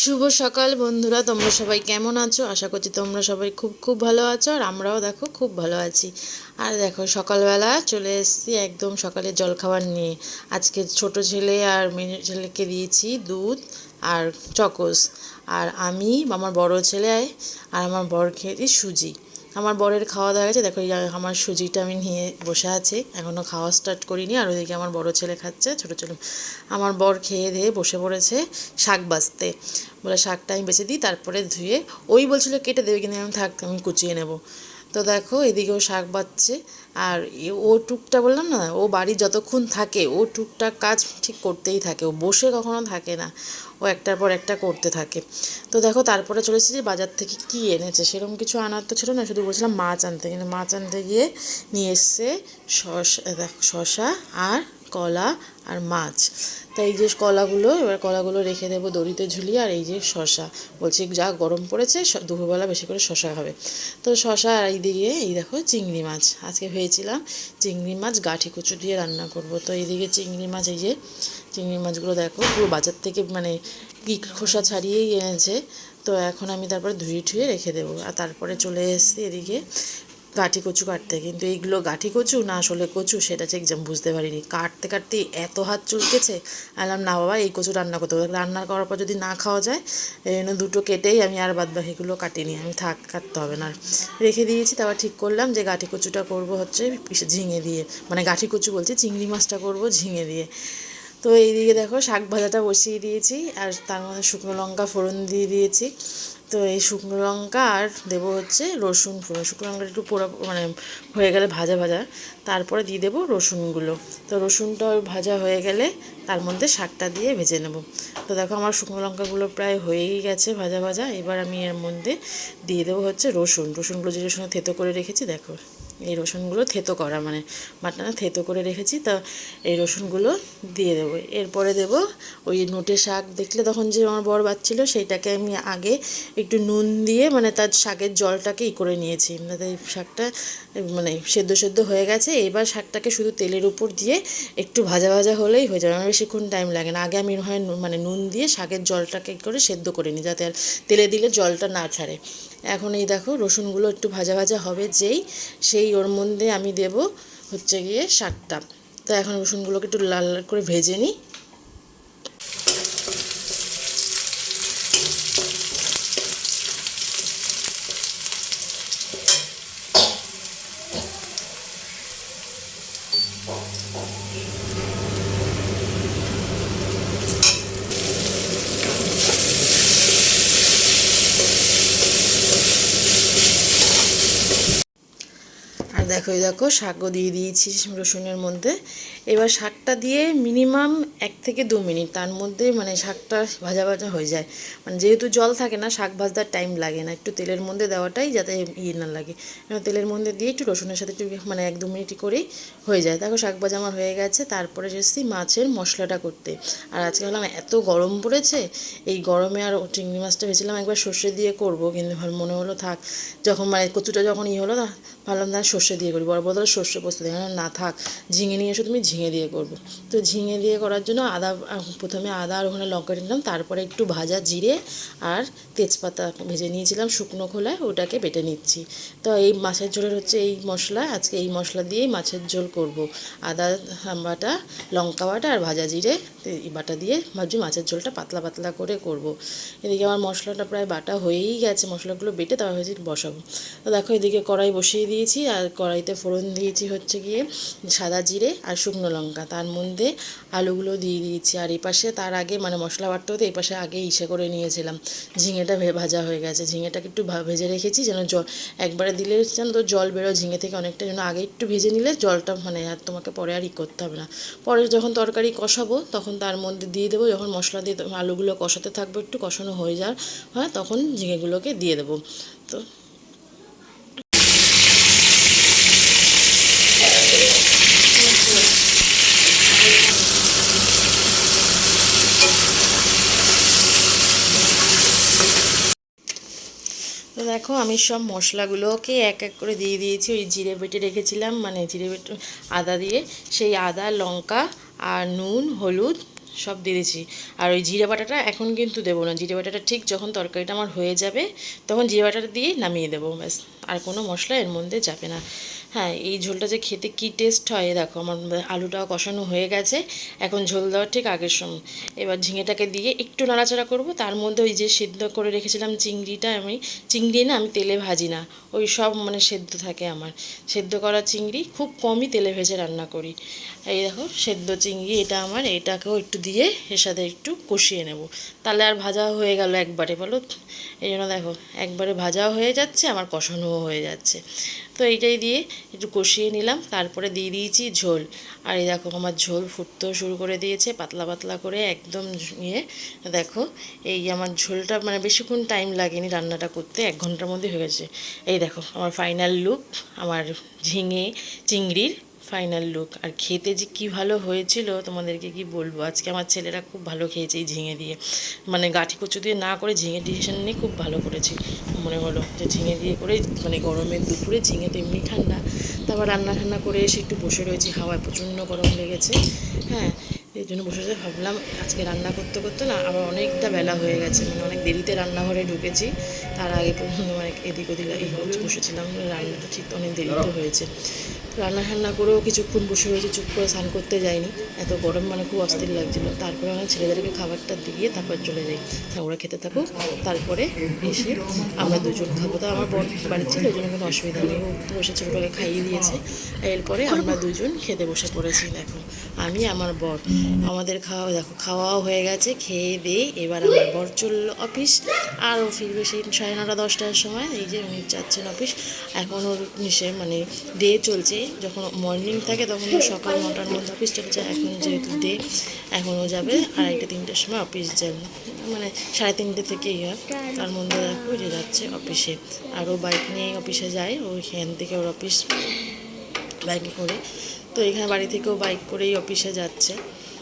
শুভ সকাল বন্ধুরা, তোমরা সবাই কেমন আছো? আশা করছি তোমরা সবাই খুব খুব ভালো আছো, আর আমরাও দেখো খুব ভালো আছি। আর দেখো সকালবেলা চলে এসেছি একদম সকালের জলখাবার নিয়ে। আজকে ছোট ছেলে আর মেয়ে ছেলেকে দিয়েছি দুধ আর চকোস, আর আমি, আমার বড় ছেলে আর আমার বর খেয়েছি সুজি। আমার বরের খাওয়া দাওয়া গেছে, দেখো এই আমার সুজিটা আমি নিয়ে বসে আছি, এখনও খাওয়া স্টার্ট করিনি। আর ওইদিকে আমার বড় ছেলে খাচ্ছে, ছোটো ছোটো। আমার বর খেয়ে দিয়ে বসে পড়েছে শাক বাছতে, বলে শাকটা আমি বেছে দিই তারপরে ধুয়ে। ওই বলছিল কেটে দেবে, কিন্তু আমি থাক, আমি কুচিয়ে নেব। তো দেখো এদিকেও শাক বাচ্ছে। আর ও টুকটা বললাম না, ও বাড়ি যতক্ষণ থাকে ও টুকটাক কাজ ঠিক করতেই থাকে, ও বসে কখনো থাকে না, ও একটার পর একটা করতে থাকে। তো দেখো তারপরে চলে এসেছি বাজার থেকে কী এনেছে, সেরকম কিছু আনার তো ছিল না, শুধু বলছিলাম মাছ আনতে, কিন্তু মাছ আনতে গিয়ে নিয়ে এসছে শশা আর কলা আর মাছ। তাই এই যে কলাগুলো, এবার কলাগুলো রেখে দেবো দড়িতে ঝুলিয়ে। আর এই যে শশা, বলছি যা গরম পড়েছে দুপুরবেলা বেশি করে শশা খাবে। তো শশা, আর এই দিকে এই দেখো চিংড়ি মাছ, আজকে ভেবেছিলাম চিংড়ি মাছ গাঠি কচু দিয়ে রান্না করব। তো এইদিকে চিংড়ি মাছ, এই যে চিংড়ি মাছগুলো দেখো পুরো বাজার থেকে মানে কি খোসা ছাড়িয়েই এনেছে। তো এখন আমি তারপরে ধুয়ে ঠুয়ে রেখে দেবো। আর তারপরে চলে এসেছি এদিকে গাঠি কচু কাটতে, কিন্তু এইগুলো গাঠি কচু না আসলে কচু সেটা ঠিক বুঝতে পারিনি। কাটতে কাটতে এত হাত চুলকেছে, আলাম না বাবা এই কচু রান্না করতে হবে, রান্না করার পর যদি না খাওয়া যায় এই জন্য দুটো কেটেই আমি আর বাদ বাকিগুলো কাটিনি, আমি থাক কাটতে হবে না, রেখে দিয়েছি। তারপর ঠিক করলাম যে গাঠি কচুটা করব হচ্ছে ঝিঙে দিয়ে, মানে গাঠি কচু বলছি, চিংড়ি মাছটা করব ঝিঙে দিয়ে। তো এইদিকে দেখো শাক ভাজাটা বসিয়ে দিয়েছি, আর তার মধ্যে শুকনো লঙ্কা ফোড়ন দিয়ে দিয়েছি। তো এই শুকনো লঙ্কা আর দেবো হচ্ছে রসুন ফোড়ন, শুকনো লঙ্কাটা একটু পোড়া মানে হয়ে গেলে ভাজা ভাজা, তারপরে দিয়ে দেবো রসুনগুলো। তো রসুনটা ভাজা হয়ে গেলে তার মধ্যে শাকটা দিয়ে ভেজে নেব। তো দেখো আমার শুকনো লঙ্কাগুলো প্রায় হয়েই গেছে ভাজা ভাজা। এবার আমি এর মধ্যে দিয়ে দেবো হচ্ছে রসুনগুলো যে রসুন থেতো করে রেখেছি, দেখো এই রসুনগুলো থেতো করা মানে বাটনা থেতো করে রেখেছি। তা এই রসুনগুলো দিয়ে দেবো। এরপরে দেবো ওই নোটে শাক, দেখলে তখন যে আমার বর বাচ্চিলো সেইটাকে আমি আগে একটু নুন দিয়ে মানে তার শাকের জলটাকে করে নিয়েছি, যাতে শাকটা মানে সেদ্ধ সেদ্ধ হয়ে গেছে। এবার শাকটাকে শুধু তেলের উপর দিয়ে একটু ভাজা ভাজা হলেই হয়ে যাবে, আমার বেশিক্ষণ টাইম লাগে না। আগে আমি হয় মানে নুন দিয়ে শাকের জলটাকে করে সেদ্ধ করে নিই, যাতে আর তেলে দিলে জলটা না ছাড়ে। এখন এই দেখো রসুনগুলো একটু ভাজা ভাজা হবে সেই ওর মধ্যে আমি দেব হচ্ছে গিয়ে শাকটা। তো এখন রসুনগুলোকে একটু লাল লাল করে ভেজে নিই। আর দেখো এই দেখো শাকও দিয়ে দিয়েছি রসুনের মধ্যে। এবার শাকটা দিয়ে মিনিমাম 1 থেকে 2 মিনিট তার মধ্যে মানে শাকটা ভাজা ভাজা হয়ে যায়, মানে যেহেতু জল থাকে না শাক ভাজতে টাইম লাগে না, একটু তেলের মধ্যে দেওয়াটাই যাতে না লাগে। তেলের মধ্যে দিয়ে একটু রসুনের সাথে একটু মানে 1-2 মিনিট করেই হয়ে যায়। দেখো শাক ভাজা আমার হয়ে গেছে। তারপরে এসেছি মাছের মশলাটা করতে। আর আজকে ভাবলাম এত গরম পড়েছে, এই গরমে আর চিংড়ি মাছটা ভেবেছিলাম একবার সর্ষে দিয়ে করব, কিন্তু মনে হলো থাক, যখন মানে কচুটা যখন হলো না, ভাবলাম না সর্ষে দিয়ে করি, বড় বদলে সর্ষে পোস্ত দিয়ে, না থাক ঝিঙে নিয়ে এসো, তুমি ঝিঙে দিয়ে করবো। তো ঝিঙে দিয়ে করার জন্য প্রথমে আদা আর ওখানে লঙ্কা নিলাম, তারপরে একটু ভাজা জিরে আর তেজপাতা ভেজে নিয়েছিলাম শুকনো খোলায়, ওটাকে বেটে নিচ্ছি। তো এই মাছের ঝোলের হচ্ছে এই মশলা, আজকে এই মশলা দিয়েই মাছের ঝোল করব। আদা বাটা, লঙ্কা বাটা আর ভাজা জিরে বাটা দিয়ে ভাবছি মাছের ঝোলটা পাতলা পাতলা করে করব। এদিকে আমার মশলাটা প্রায় বাটা হয়েই গেছে, মশলাগুলো বেটে তারপর হয়েছে বসাবো। তো দেখো এদিকে কড়াই বসিয়ে দিয়েছি, আর কড়াইতে ফোড়ন দিয়েছি হচ্ছে গিয়ে সাদা জিরে আর শুকনো লঙ্কা, তার মধ্যে আলুগুলো দিয়ে দিয়েছি। আর এই পাশে তার আগে মানে মশলা বাটতে হতে এই পাশে আগে করে নিয়েছিলাম, ঝিঙেটা ভাজা হয়ে গেছে, ঝিঙেটাকে একটু ভেজে রেখেছি যেন একবারে দিলে যেন তো জল বেরো ঝিঙে থেকে অনেকটা, যেন আগে একটু ভেজে নিলে জলটা মানে আর তোমাকে পরে আর করতে হবে না। পরে যখন তরকারি কষাবো তখন তার মধ্যে দিয়ে দেবো, যখন মশলা দিয়ে আলুগুলো কষাতে থাকবো, একটু কষানো হয়ে যায় হয় তখন ঝিঙেগুলোকে দিয়ে দেবো। তো তো দেখো আমি সব মশলাগুলোকে এক এক করে দিয়ে দিয়েছি। ওই জিরে বেটে রেখেছিলাম, মানে জিরে বেটে আদা দিয়ে, সেই আদা লঙ্কা আর নুন হলুদ সব দিয়ে দিয়েছি। আর ওই জিরে বাটাটা এখন কিন্তু দেবো না, জিরে বাটাটা ঠিক যখন তরকারিটা আমার হয়ে যাবে তখন জিরে বাটাটা দিয়ে নামিয়ে দেবো, ব্যাস। আর কোনো মশলা এর মধ্যে যাবে না। হ্যাঁ, এই ঝোলটা যে খেতে কী টেস্ট হয়, দেখো আমার আলুটাও কষানো হয়ে গেছে, এখন ঝোল দেওয়ার ঠিক আগের সময়। এবার ঝিঙেটাকে দিয়ে একটু নাড়াচাড়া করব, তার মধ্যে ওই যে সেদ্ধ করে রেখেছিলাম চিংড়িটা, চিংড়ি না আমি তেলে ভাজি না, ওই সব মানে সেদ্ধ থাকে আমার, সেদ্ধ করা চিংড়ি খুব কমই তেলে ভেজে রান্না করি। এই দেখো সেদ্ধ চিংড়ি এটা আমার, এটাকেও একটু দিয়ে এর সাথে একটু কষিয়ে নেব, তাহলে আর ভাজা হয়ে গেল একবারে, বলো। এই জন্য দেখো একবারে ভাজাও হয়ে যাচ্ছে, আমার কষানোও হয়ে যাচ্ছে। তো এইটাই দিয়ে একটু কষিয়ে নিলাম, তারপরে দিয়ে দিয়েছি ঝোল। আর এই দেখো আমার ঝোল ফুটতেও শুরু করে দিয়েছে, পাতলা পাতলা করে একদম ইয়ে। দেখো এই আমার ঝোলটা মানে বেশিক্ষণ টাইম লাগেনি রান্নাটা করতে, 1 ঘন্টার মধ্যে হয়ে গেছে। এই দেখো আমার ফাইনাল লুক, আমার ঝিঙে চিংড়ির ফাইনাল লুক। আর খেতে যে কী ভালো হয়েছিল তোমাদেরকে কি বলবো, আজকে আমার ছেলেরা খুব ভালো খেয়েছে এই ঝিঙে দিয়ে, মানে গাঁঠি কচু দিয়ে না করে ঝিঙে ডিসিশন নিয়ে খুব ভালো করেছি। মনে হলো যে ঝিঙে দিয়ে করে, মানে গরমের দুপুরে ঝিঙে তো এমনি ঠান্ডা, তারপর রান্না ঠান্না করে এসে একটু বসে রয়েছি, হাওয়ায় প্রচণ্ড গরম লেগেছে। হ্যাঁ, এই জন্য বসে ভাবলাম আজকে রান্না করতে করতে না আবার অনেকটা বেলা হয়ে গেছে, মানে অনেক দেরিতে রান্নাঘরে ঢুকেছি, তার আগে পর্যন্ত মানে এদিক ওদিক এই বসেছিলাম, রান্নাটা ঠিক অনেক দেরিতে হয়েছে। রান্না ঠান্না করেও কিছুক্ষণ বসে রয়েছে, চুপ করে স্নান করতে যাইনি, এত গরম মানে খুব অস্থির লাগছিল। তারপরে আমার ছেলেদেরকে খাবারটা দিয়ে তারপর চলে যাই, ওরা খেতে থাকুক, তারপরে এসে আমরা দুজন খাবো। তো আমার বর বাড়ির ছিল, ওই জন্য কোনো অসুবিধা নেই, ও বসে ছোটোটাকে খাইয়ে দিয়েছে। এরপরে আমরা দুজন খেতে বসে পড়েছি। দেখো আমি আমার বর, আমাদের খাওয়া দেখো খাওয়াও হয়ে গেছে, খেয়ে দিয়ে এবার আমার বর চললো অফিস, আর ও ফিরবে সেই 9:30 10টার সময়। এই যে উনি যাচ্ছেন অফিস, এখন ওর মানে ডে চলছে, যখন মর্নিং থাকে তখন ও সকাল 9টার মধ্যে অফিস চলে যায়, এখন যেহেতু ডে এখন ও যাবে 2:30 3টার সময় অফিস যাবে, মানে 3:30 থেকেই হয়, তার মধ্যে দেখো যে যাচ্ছে অফিসে। আর ও বাইক নিয়েই অফিসে যায়, ওইখান থেকে ওর অফিস বাইকে করে, তো এখানে বাড়ি থেকেও বাইক করেই অফিসে যাচ্ছে,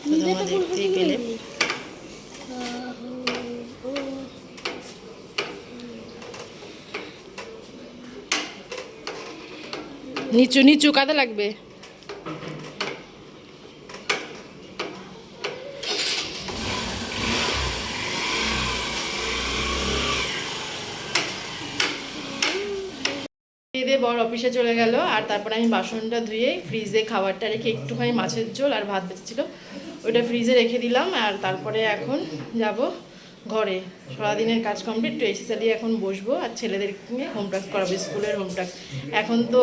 তো তোমরা দেখতেই পেলে। নিচু নিচু কাদা লাগবে। দিয়ে বর অফিসে চলে গেল, আর তারপরে আমি বাসনটা ধুয়ে ফ্রিজে খাবারটা রেখে, একটুখানি মাছের ঝোল আর ভাত বেঁচেছিল ওইটা ফ্রিজে রেখে দিলাম। আর তারপরে এখন যাব ঘরে, সারাদিনের কাজ কমপ্লিট, তো এসে দিয়ে এখন বসবো আর ছেলেদেরকে হোম টাস্ক করাবো, স্কুলের হোম টাস্ক। এখন তো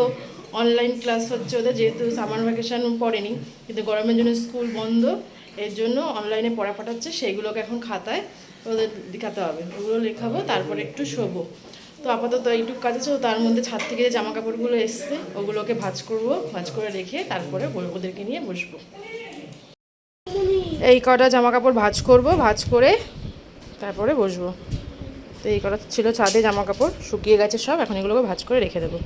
অনলাইন ক্লাস হচ্ছে ওদের, যেহেতু সামার ভ্যাকেশন পড়েনি, কিন্তু গরমের জন্য স্কুল বন্ধ, এর জন্য অনলাইনে পড়া পাঠাচ্ছে, সেইগুলোকে এখন খাতায় ওদের দেখাতে হবে, ওগুলো লেখাবো, তারপরে একটু শোবো। তো আপাতত এইটুকু কাজ আছে, তার মধ্যে ছাদ থেকে যে জামা কাপড়গুলো এসছে ওগুলোকে ভাঁজ করব, ভাঁজ করে রেখে তারপরে ওদেরকে নিয়ে বসবো। এই কটা জামা কাপড় ভাঁজ করব, ভাঁজ করে তারপরে বসবো। তো এই কটা ছিল ছাদে জামা কাপড়, শুকিয়ে গেছে সব, এখন এগুলোকে ভাঁজ করে রেখে দেবো।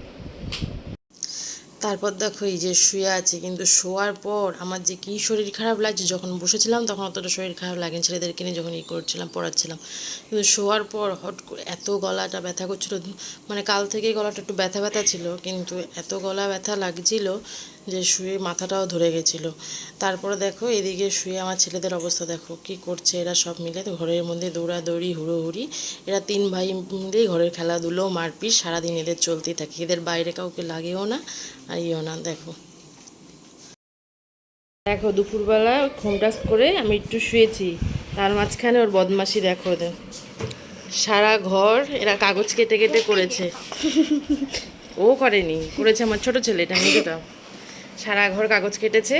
তারপর দেখো এই যে শুয়ে আছি, কিন্তু শোয়ার পর আমার যে কী শরীর খারাপ লাগছে, যখন বসেছিলাম তখন অতটা শরীর খারাপ লাগেনি, ছেলেদেরকে নিয়ে যখন করছিলাম পড়াচ্ছিলাম, কিন্তু শোয়ার পর হট করে এত গলাটা ব্যথা করছিল, মানে কাল থেকেই গলাটা একটু ব্যথা ব্যথা ছিল, কিন্তু এত গলা ব্যথা লাগছিল যে শুয়ে মাথাটাও ধরে গেছিলো। তারপরে দেখো এদিকে শুয়ে আমার ছেলেদের অবস্থা দেখো কি করছে, এরা সব মিলে তো ঘরের মধ্যে দৌড়াদৌড়ি হুড়োহুড়ি, এরা 3 ভাই মিলেই ঘরের খেলাধুলো মারপিট সারাদিন এদের চলতেই থাকে, এদের বাইরে কাউকে লাগেও না আর ইয়েও না। দেখো দেখো দুপুরবেলা ঘুম টাস্ক করে আমি একটু শুয়েছি, তার মাঝখানে ওর বদমাশি দেখো, ওদের সারা ঘর এরা কাগজ কেটে কেটে করেছে, ও করেনি, করেছে আমার ছোট ছেলে, এটা নিজেটা সারা ঘর কাগজ কেটেছে।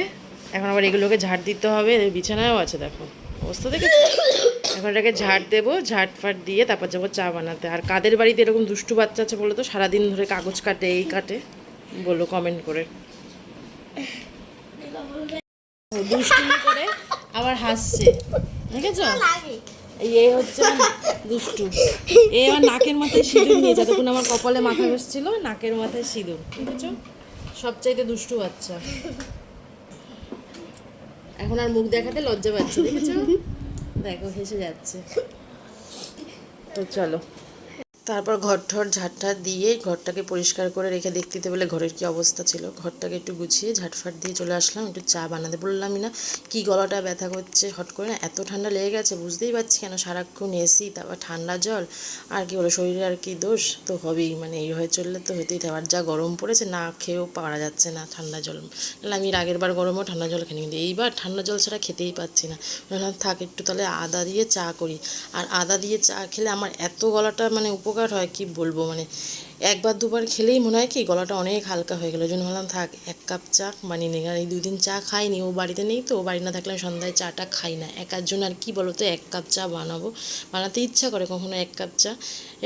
এখন আবার এগুলোকে ঝাড় দিতে হবে, এদের বিছানায়ও আছে দেখো অবস্থা দেখেছো। এখন এটাকে ঝাড় দেবো, ঝাড় ফাট দিয়ে তারপর যাবো চা বানাতে। আর কাদের বাড়িতে এরকম দুষ্টু বাচ্চা আছে বলো তো, সারাদিন ধরে কাগজ কাটে এই কাটে, বলো কমেন্ট করে। দুষ্টুমি করে আবার হাসছে, দেখেছো, এই হচ্ছে দুষ্টু। এই আমার নাকের মাথায় সিঁদুর নিয়ে, যতক্ষণ আমার কপালে মাথা বসছিল নাকের মাথায় সিঁদুর, দেখেছো, সবচাইতে দুষ্টু বাচ্চা। এখন আর মুখ দেখাতে লজ্জা পাচ্ছে, দেখেছো, দেখো হেসে যাচ্ছে। তো চলো, তারপর ঘর ঝাঁট দিয়ে ঘরটাকে পরিষ্কার করে রেখে দেখতে বলে ঘরের কি অবস্থা ছিল। ঘরটাকে একটু গুছিয়ে ঝাঁটফাট দিয়ে চলে আসলাম, একটু চা বানাতে বললামই না, কি গলাটা ব্যথা করছে হট করে না, এত ঠান্ডা লেগে গেছে বুঝতেই পারছি কেন, সারাক্ষণ এসি, তারপর ঠান্ডা জল, আর কি বলো শরীরে আর কি দোষ তো হবেই, মানে এই হয়ে চললে তো হতেই থাকে। আর যা গরম পড়েছে না খেয়েও পারা যাচ্ছে না ঠান্ডা জল, নাহলে আমি আগের বার গরমও ঠান্ডা জল খেয়ে, কিন্তু এইবার ঠান্ডা জল ছাড়া খেতেই পাচ্ছি না। বললাম থাক একটু তাহলে আদা দিয়ে চা করি। আর আদা দিয়ে চা খেলে আমার এত গলাটা মানে উপকার হয় কি বলবো, মানে একবার দুবার খেলেই মনে হয় কি গলাটা অনেক হালকা হয়ে গেলো। ওই জন্য ভাবলাম থাক 1 কাপ চা বানিয়ে নিই। আর এই 2 দিন চা খাইনি, ও বাড়িতে নেই তো, ও বাড়ি না থাকলে আমি সন্ধ্যায় চাটা খাই না, একার জন্য আর কি বলো তো 1 কাপ চা বানাবো, বানাতে ইচ্ছা করে কখনো 1 কাপ চা,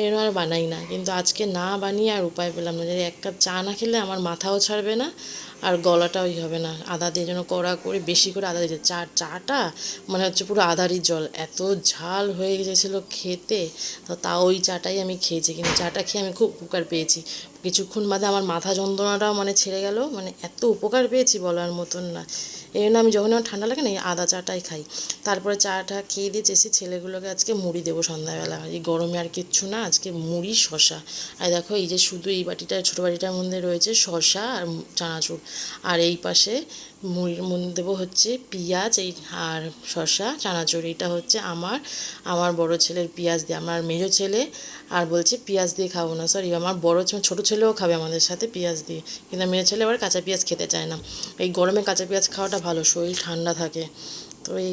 এর আর বানাই না। কিন্তু আজকে না বানিয়ে আর উপায় পেলাম না, যে 1 কাপ চা না খেলে আমার মাথাও ছাড়বে না আর গলাটাও হবে না। আদা দিয়ে যেন কড়া করে বেশি করে আদা দিয়েছে, চাটা মানে হচ্ছে পুরো আদারই জল, এত ঝাল হয়ে গেছিলো খেতে। তো তাও ওই চাটাই আমি খেয়েছি, কিন্তু চাটা খেয়ে আমি খুব উপকার পেয়েছি। কিছুক্ষণ বাদে আমার মাথা যন্ত্রণাটাও মানে ছেড়ে গেল, মানে এত উপকার পেয়েছি বলার মতন না। এই জন্য আমি যখন আমার ঠান্ডা লাগে না এই আদা চাটাই খাই। তারপরে চাটা খেয়ে দিয়ে চেয়েছি ছেলেগুলোকে আজকে মুড়ি দেবো সন্ধ্যাবেলা, এই গরমে আর কিচ্ছু না, আজকে মুড়ি শশা। আর দেখো এই যে শুধু এই বাটিটা ছোটো বাটিটার মধ্যে রয়েছে শশা আর চানাচুর, আর এই পাশে মুড়ির মধ্যে দেবো হচ্ছে পেঁয়াজ এই আর শশা চানাচুর। এটা হচ্ছে আমার বড় ছেলের পেঁয়াজ দিয়ে, আমার মেজো ছেলে আর বলছে পেঁয়াজ দিয়ে খাবো না, সরি আমার ছোটো ছেলেও খাবে আমাদের সাথে পেঁয়াজ দিয়ে, কিন্তু মেজো ছেলে আবার কাঁচা পেঁয়াজ খেতে চায় না। এই গরমে কাঁচা পেঁয়াজ খাওয়াটা ভালো, শরীর ঠান্ডা থাকে। তো এই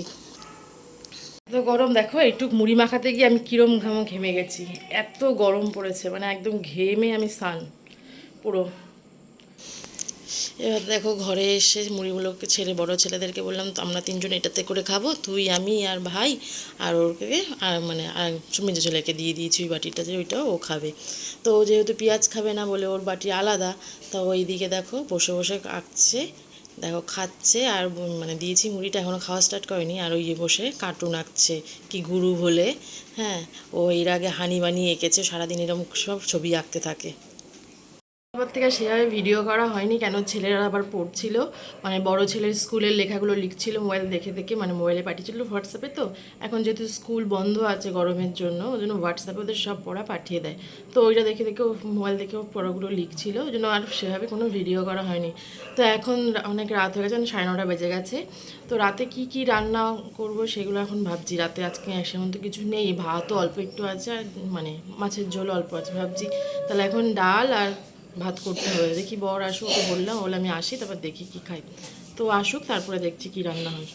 এত গরম দেখো, এইটুক মুড়ি মাখাতে গিয়ে আমি কিরম ঘেমে গেছি, এত গরম পড়েছে, মানে একদম ঘেমে আমি স্নান পুরো। এবার দেখো ঘরে এসে মুড়িগুলোকে ছেড়ে বড় ছেলেদেরকে বললাম তো আমরা 3 জন এটাতে করে খাবো, তুই আমি আর ভাই আর ওকে আর মানে আর মেজো ছেলেকে দিয়ে দিয়েছি ওই বাটিটাতে, ওইটাও ও খাবে। তো ও যেহেতু পেঁয়াজ খাবে না বলে ওর বাটি আলাদা, তো ওই দিকে দেখো বসে বসে আঁকছে, দেখো খাচ্ছে। আর মানে দিয়েছি মুড়িটা, এখনও খাওয়া স্টার্ট করেনি, আর ওই বসে কার্টুন আঁকছে কি গুরু বলে। হ্যাঁ, ও এর আগে হানি বানিয়ে এঁকেছে, সারাদিন এরকম সব ছবি আঁকতে থাকে। তারপর থেকে সেভাবে ভিডিও করা হয়নি, কেন ছেলেরা আবার পড়ছিল, মানে বড় ছেলের স্কুলের লেখাগুলো লিখছিল মোবাইল দেখে দেখে, মানে মোবাইলে পাঠিয়েছিল হোয়াটসঅ্যাপে। তো এখন যেহেতু স্কুল বন্ধ আছে গরমের জন্য, ওই জন্য হোয়াটসঅ্যাপে ওদের সব পড়া পাঠিয়ে দেয়, তো ওইটা দেখে দেখে মোবাইল দেখে পড়াগুলো লিখছিল, ওই জন্য আর সেভাবে কোনো ভিডিও করা হয়নি। তো এখন অনেক রাত হয়ে গেছে, 9:30 বেজে গেছে। তো রাতে কি কি রান্না করব সেগুলো এখন ভাবছি। রাতে আজকে সেমন তো কিছু নেই, ভাতও অল্প একটু আছে আর মানে মাছের ঝোল অল্প আছে, ভাবছি তাহলে এখন ডাল আর ভাত করতে হবে। দেখি বর আসুক, ওকে বললাম বলে আমি আসি তারপর দেখি কি খাই, তো আসুক তারপরে দেখছি কি রান্না হয়।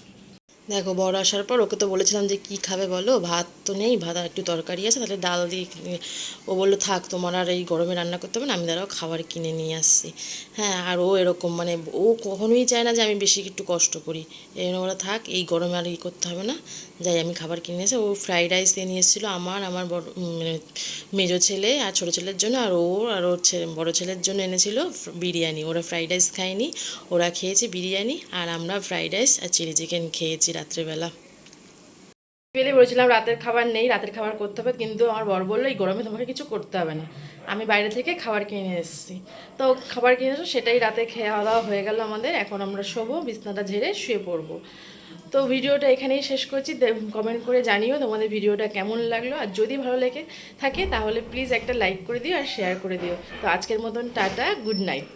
দেখো বর আসার পর ওকে তো বলেছিলাম যে কি খাবে বলো, ভাত তো নেই, ভাত আর একটু তরকারি আছে, তাহলে ডাল দিয়ে ও বললো থাক তোমার আর এই গরমে রান্না করতে হবে না, আমি দাঁড়াও খাবার কিনে নিয়ে আসছি। হ্যাঁ, আর ও এরকম মানে ও কখনোই চায় না যে আমি বেশি একটু কষ্ট করি, এই জন্য বলে থাক এই গরমে আর ই করতে হবে না, যাই আমি খাবার কিনে এসে। ও ফ্রাইড রাইস দিয়ে নিয়ে এসেছিলো আমার বড় মানে মেজো ছেলে আর ছোটো ছেলের জন্য, আর ওর বড়ো ছেলের জন্য এনেছিল বিরিয়ানি। ওরা ফ্রাইড রাইস খায়নি, ওরা খেয়েছে বিরিয়ানি, আর আমরা ফ্রাইড রাইস আর চিলি চিকেন খেয়েছি রাত্রেবেলা। পেলে বলেছিলাম রাতের খাবার নেই, রাতের খাবার করতে হবে, কিন্তু আমার বর বললো এই গরমে তোমাকে কিছু করতে হবে না, আমি বাইরে থেকে খাবার কিনে এসেছি। তো খাবার কিনে এসো, সেটাই রাতে খাওয়া দাওয়া হয়ে গেল আমাদের। এখন আমরা শোবো, বিছনাটা ঝেড়ে শুয়ে পড়বো। তো ভিডিওটা এখানেই শেষ করছি, কমেন্ট করে জানিও তোমাদের ভিডিওটা কেমন লাগলো, আর যদি ভালো লেগে থাকে তাহলে প্লিজ একটা লাইক করে দিও আর শেয়ার করে দিও। তো আজকের মতন টাটা, গুড নাইট।